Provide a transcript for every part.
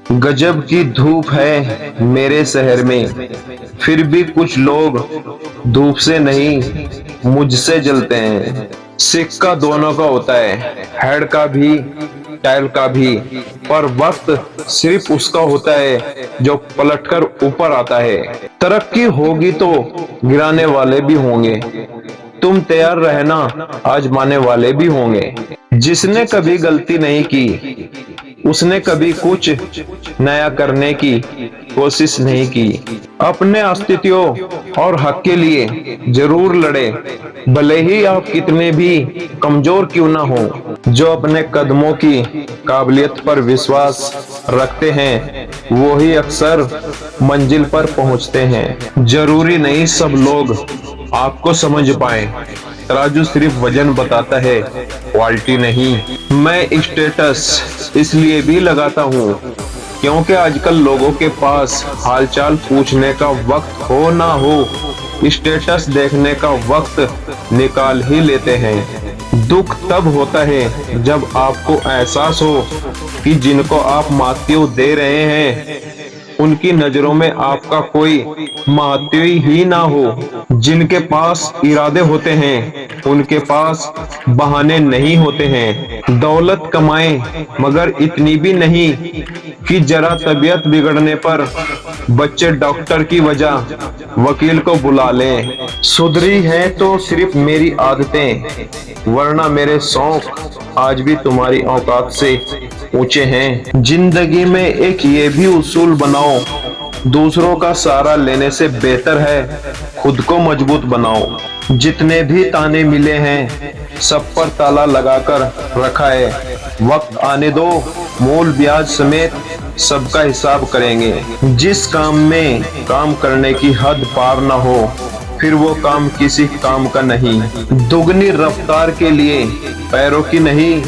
गजब की धूप है मेरे शहर में, फिर भी कुछ लोग धूप से नहीं मुझसे जलते हैं। सिक्का दोनों का होता है, हेड का भी टाइल का भी, पर वक्त सिर्फ उसका होता है जो पलटकर ऊपर आता है। तरक्की होगी तो गिराने वाले भी होंगे, तुम तैयार रहना आजमाने वाले भी होंगे। जिसने कभी गलती नहीं की उसने कभी कुछ नया करने की कोशिश नहीं की। अपने अस्तित्व और हक के लिए जरूर लड़े, भले ही आप कितने भी कमजोर क्यों ना हो। जो अपने कदमों की काबिलियत पर विश्वास रखते हैं वो ही अक्सर मंजिल पर पहुंचते हैं। जरूरी नहीं सब लोग आपको समझ पाए, तराजू सिर्फ वजन बताता है, क्वालिटी नहीं। मैं स्टेटस इसलिए भी लगाता हूँ क्योंकि आजकल लोगों के पास हालचाल पूछने का वक्त हो ना हो, स्टेटस देखने का वक्त निकाल ही लेते हैं। दुख तब होता है जब आपको एहसास हो कि जिनको आप मातयू दे रहे हैं उनकी नजरों में आपका कोई महत्व ही ना हो। जिनके पास इरादे होते हैं उनके पास बहाने नहीं होते हैं। दौलत कमाएं मगर इतनी भी नहीं कि जरा तबीयत बिगड़ने पर बच्चे डॉक्टर की वजह वकील को बुला लें। सुधरी है तो सिर्फ मेरी आदतें, वरना मेरे शौक आज भी तुम्हारी औकात से ऊंचे हैं। जिंदगी में एक ये भी उसूल बनाओ, दूसरों का सहारा लेने से बेहतर है खुद को मजबूत बनाओ। जितने भी ताने मिले हैं सब पर ताला लगाकर रखा है, वक्त आने दो मूल ब्याज समेत सबका हिसाब करेंगे। जिस काम में काम करने की हद पार ना हो फिर वो काम किसी काम का नहीं। दुगनी रफ्तार के लिए पैरों की नहीं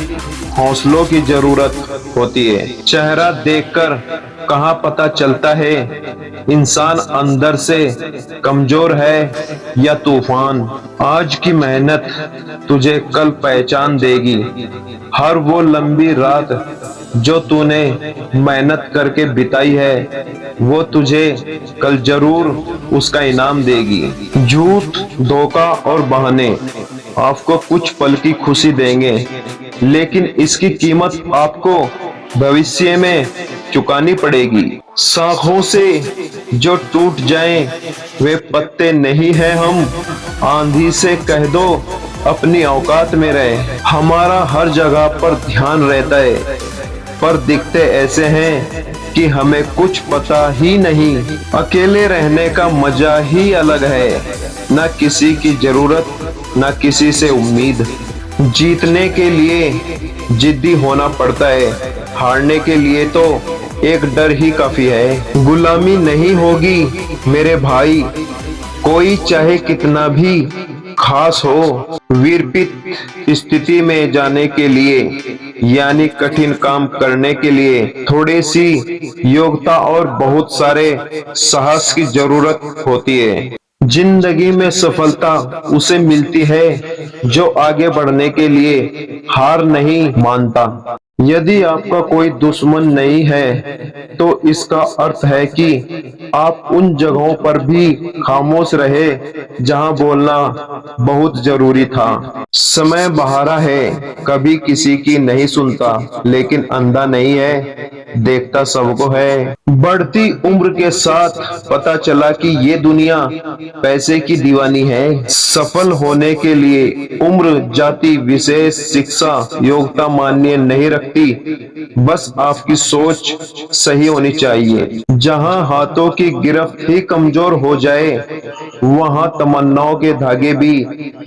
हौसलों की जरूरत होती है। चेहरा देखकर कहाँ पता चलता है इंसान अंदर से कमजोर है या तूफान। आज की मेहनत तुझे कल पहचान देगी। हर वो लंबी रात जो तूने मेहनत करके बिताई है वो तुझे कल जरूर उसका इनाम देगी। झूठ, धोखा और बहाने आपको कुछ पल की खुशी देंगे, लेकिन इसकी कीमत आपको भविष्य में चुकानी पड़ेगी। शाखों से जो टूट जाएं वे पत्ते नहीं हैं हम, आंधी से कह दो अपनी औकात में रहे। हमारा हर जगह पर ध्यान रहता है पर दिखते ऐसे हैं कि हमें कुछ पता ही नहीं। अकेले रहने का मजा ही अलग है, न किसी की जरूरत न किसी से उम्मीद। जीतने के लिए जिद्दी होना पड़ता है, हारने के लिए तो एक डर ही काफी है। गुलामी नहीं होगी मेरे भाई, कोई चाहे कितना भी खास हो। विपरीत स्थिति में जाने के लिए यानी कठिन काम करने के लिए थोड़ी सी योग्यता और बहुत सारे साहस की जरूरत होती है। जिंदगी में सफलता उसे मिलती है जो आगे बढ़ने के लिए हार नहीं मानता। यदि आपका कोई दुश्मन नहीं है तो इसका अर्थ है कि आप उन जगहों पर भी खामोश रहे जहां बोलना बहुत जरूरी था। समय बहारा है, कभी किसी की नहीं सुनता, लेकिन अंधा नहीं है, देखता सबको है। बढ़ती उम्र के साथ पता चला कि ये दुनिया पैसे की दीवानी है। सफल होने के लिए उम्र, जाति, विशेष शिक्षा, योग्यता मान्य नहीं रखती, बस आपकी सोच सही होनी चाहिए। जहां हाथों की गिरफ्त ही कमजोर हो जाए वहां तमन्नाओं के धागे भी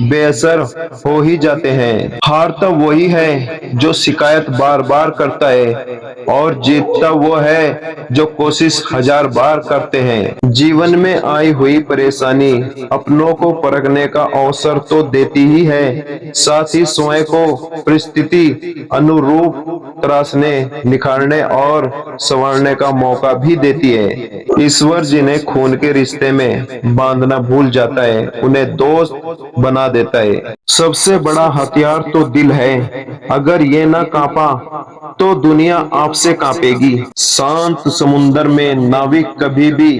बेअसर हो ही जाते हैं। हारता वही है जो शिकायत बार बार करता है और जीतता वो है जो कोशिश हजार बार करते हैं। जीवन में आई हुई परेशानी अपनों को परखने का अवसर तो देती ही है, साथ ही स्वयं को परिस्थिति अनुरूप तराशने, निखारने और संवारने का मौका भी देती है। ईश्वर जिन्हें खून के रिश्ते में बांधना भूल जाता है उन्हें दोस्त बना देता है। सबसे बड़ा हथियार तो दिल है, अगर ये ना कांपा तो दुनिया आपसे कांपेगी। शांत समुंदर में नाविक कभी भी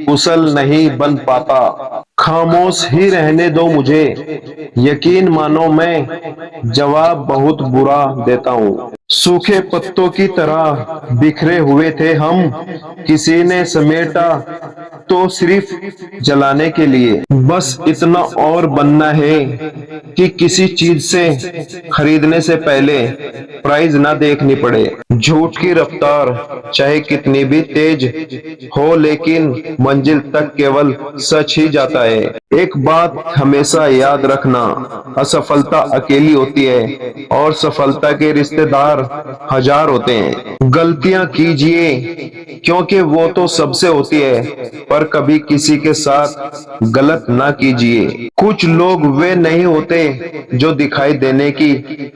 कुशल नहीं बन पाता। खामोश ही रहने दो मुझे, यकीन मानो मैं जवाब बहुत बुरा देता हूँ। सूखे पत्तों की तरह बिखरे हुए थे हम, किसी ने समेटा तो सिर्फ जलाने के लिए। बस इतना और बनना है कि किसी चीज से खरीदने से पहले प्राइस ना देखनी पड़े। झूठ की रफ्तार चाहे कितनी भी तेज हो, लेकिन मंजिल तक केवल सच ही जाता है। एक बात हमेशा याद रखना, असफलता अकेली होती है और सफलता के रिश्तेदार हजार होते हैं। गलतियां कीजिए क्योंकि वो तो सबसे होती है, पर कभी किसी के साथ गलत ना कीजिए। कुछ लोग वे नहीं होते जो दिखाई देने की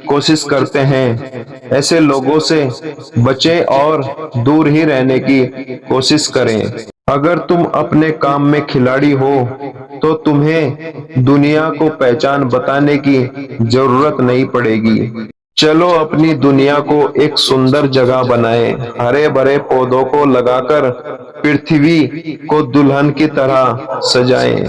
कोशिश करते हैं। ऐसे लोगों से बचें और दूर ही रहने की कोशिश करें। अगर तुम अपने काम में खिलाड़ी हो तो तुम्हें दुनिया को पहचान बताने की जरूरत नहीं पड़ेगी। चलो अपनी दुनिया को एक सुंदर जगह बनाएं, हरे भरे पौधों को लगाकर पृथ्वी को दुल्हन की तरह सजाएं।